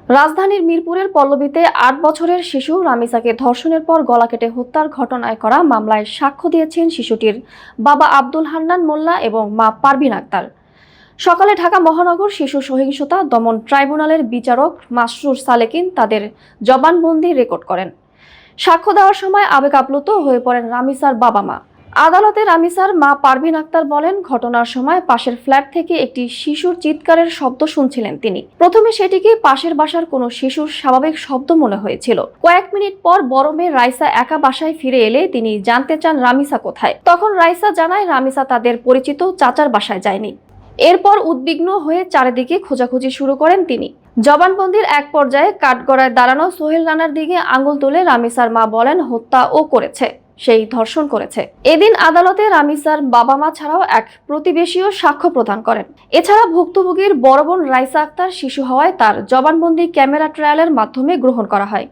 রাজধানীর মিরপুরের পল্লবীতে ৮ বছরের শিশু রামিসাকে ধর্ষণের পর গলা কেটে হত্যার ঘটনায় করা মামলায় সাক্ষ্য দিয়েছেন শিশুটির বাবা আব্দুল হান্নান মোল্লা এবং মা পারভিন আক্তার। সকালে ঢাকা মহানগর শিশু সহিংসতা দমন ট্রাইব্যুনালের বিচারক মাসরুর সালেকিন তাদের জবানবন্দি রেকর্ড করেন। সাক্ষ্য দেওয়ার সময় আবেগ আপ্লুত হয়ে পড়েন রামিসার বাবা মা। আদালতে রামিসার মা পারভিন আক্তার বলেন, ঘটনার সময় পাশের ফ্ল্যাট থেকে একটি শিশুর চিৎকারের শব্দ শুনছিলেন তিনি। প্রথমে সেটিকে পাশের বাসার কোনো শিশুর স্বাভাবিক শব্দ মনে হয়েছিল। কয়েক মিনিট পর বড় মেয়ে রাইসা একা বাসায় ফিরে এলে তিনি জানতে চান রামিসা কোথায়। তখন রাইসা জানায় রামিসা তাদের পরিচিত চাচার বাসায় যায়নি। এরপর উদ্বিগ্ন হয়ে চারিদিকে খোঁজাখুঁজি শুরু করেন তিনি। জবানবন্দির এক পর্যায়ে কাঠগড়ায় দাঁড়ানো সোহেল রানার দিকে আঙুল তুলে রামিসার মা বলেন, হত্যা ও করেছে, সেই ধর্ষণ করেছে। এদিন আদালতে রামিসার বাবা মা ছাড়াও এক প্রতিবেশীও সাক্ষ্য প্রদান করেন। এছাড়া ভুক্তভোগীর বড় বোন রাইসা আক্তার শিশু হওয়ায় তার জবানবন্দি ক্যামেরা ট্রায়ালের মাধ্যমে গ্রহণ করা হয়।